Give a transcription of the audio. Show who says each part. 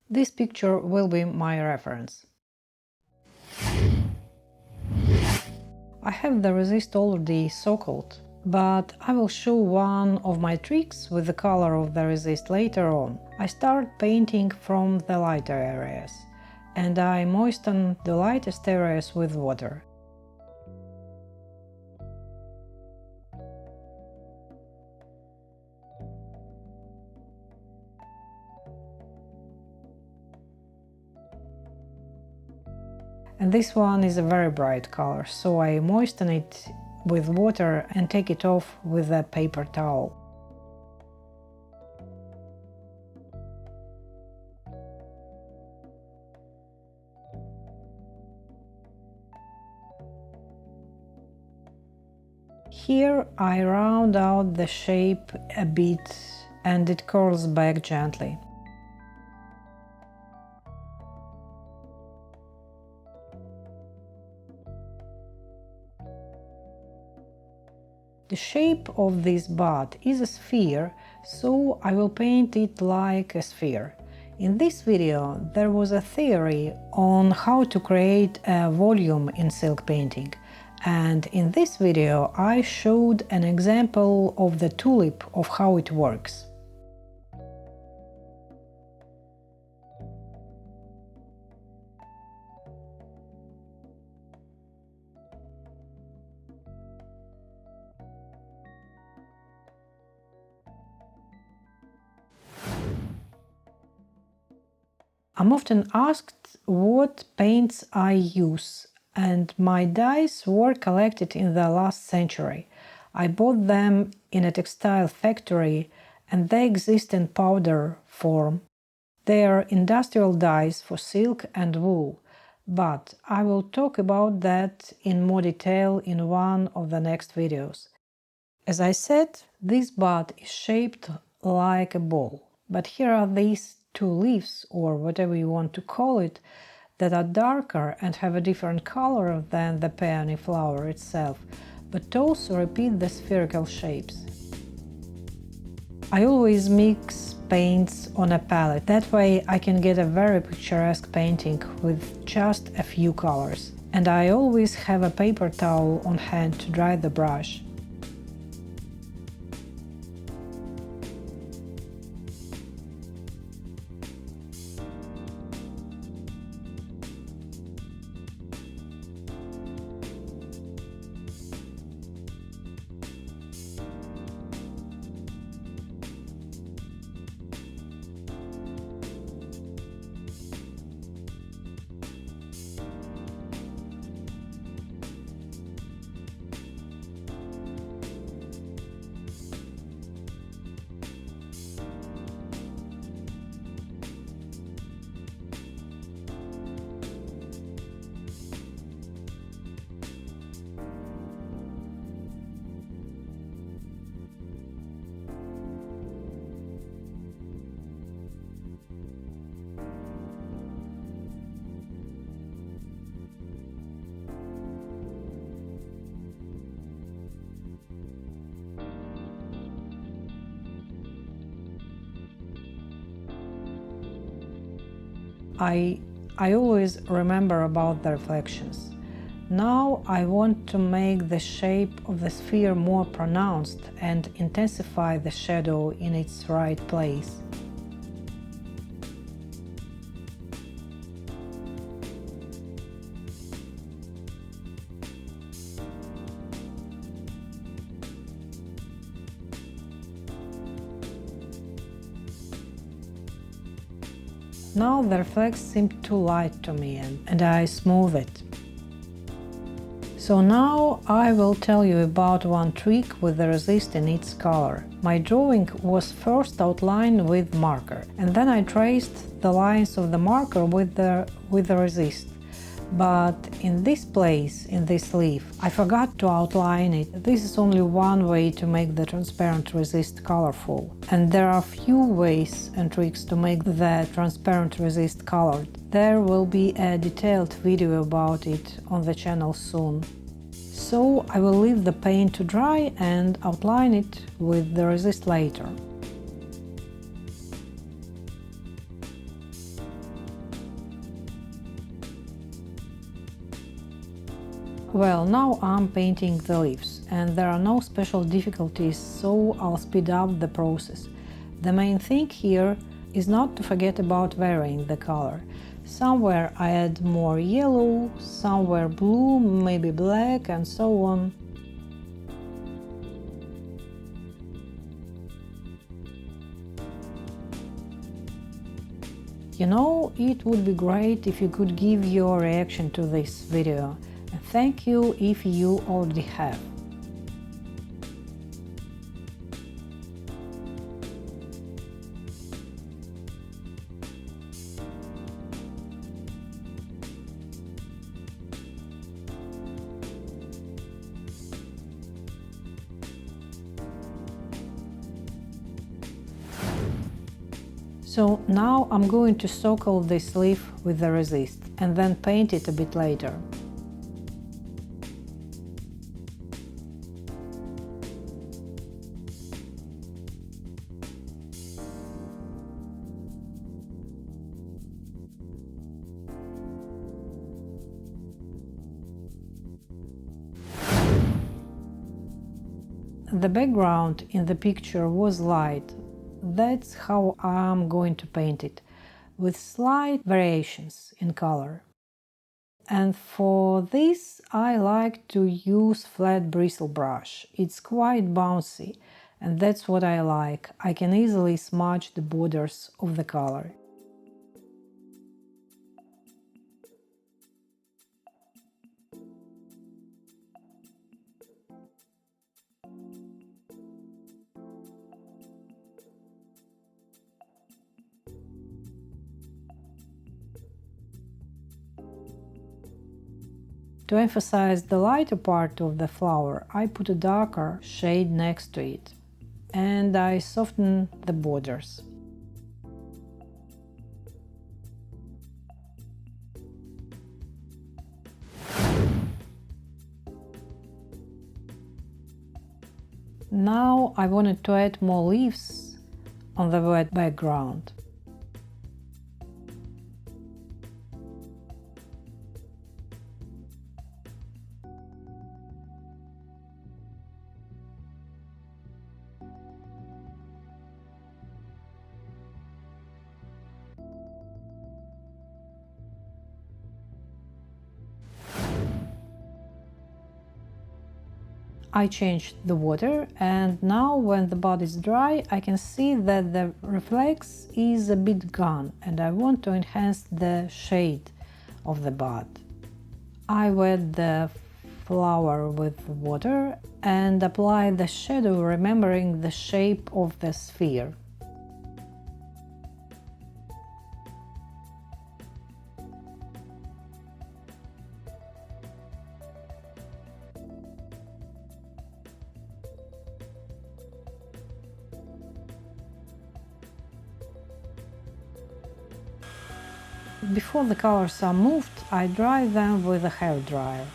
Speaker 1: This picture will be my reference. I have the resist already so-called, but I will show one of my tricks with the color of the resist later on. I start painting from the lighter areas, and I moisten the lightest areas with water. And this one is a very bright color, so I moisten it with water and take it off with a paper towel. Here I round out the shape a bit and it curls back gently. The shape of this bud is a sphere, so I will paint it like a sphere. In this video there was a theory on how to create a volume in silk painting, and in this video I showed an example of the tulip of how it works. I'm often asked what paints I use, and my dyes were collected in the last century. I bought them in a textile factory and they exist in powder form. They are industrial dyes for silk and wool, but I will talk about that in more detail in one of the next videos. As I said, this bud is shaped like a ball, but here are these two leaves, or whatever you want to call it, that are darker and have a different color than the peony flower itself, but also repeat the spherical shapes. I always mix paints on a palette, that way I can get a very picturesque painting with just a few colors. And I always have a paper towel on hand to dry the brush. I always remember about the reflections. Now I want to make the shape of the sphere more pronounced and intensify the shadow in its right place. Now the reflex seemed too light to me and I smooth it. So now I will tell you about one trick with the resist in its color. My drawing was first outlined with marker, and then I traced the lines of the marker with the resist. But in this place, in this leaf, I forgot to outline it. This is only one way to make the transparent resist colorful. And there are few ways and tricks to make the transparent resist colored. There will be a detailed video about it on the channel soon. So I will leave the paint to dry and outline it with the resist later. Well, now I'm painting the leaves, and there are no special difficulties, so I'll speed up the process. The main thing here is not to forget about varying the color. Somewhere I add more yellow, somewhere blue, maybe black, and so on. You know, it would be great if you could give your reaction to this video, and thank you if you already have. So now I'm going to circle this leaf with the resist and then paint it a bit later. The background in the picture was light. That's how I'm going to paint it, with slight variations in color. And for this I like to use flat bristle brush. It's quite bouncy, and that's what I like. I can easily smudge the borders of the color. To emphasize the lighter part of the flower, I put a darker shade next to it, and I soften the borders. Now I wanted to add more leaves on the wet background. I changed the water, and now when the bud is dry I can see that the reflex is a bit gone, and I want to enhance the shade of the bud. I wet the flower with water and apply the shadow, remembering the shape of the sphere. Before the colors are moved, I dry them with a hair dryer.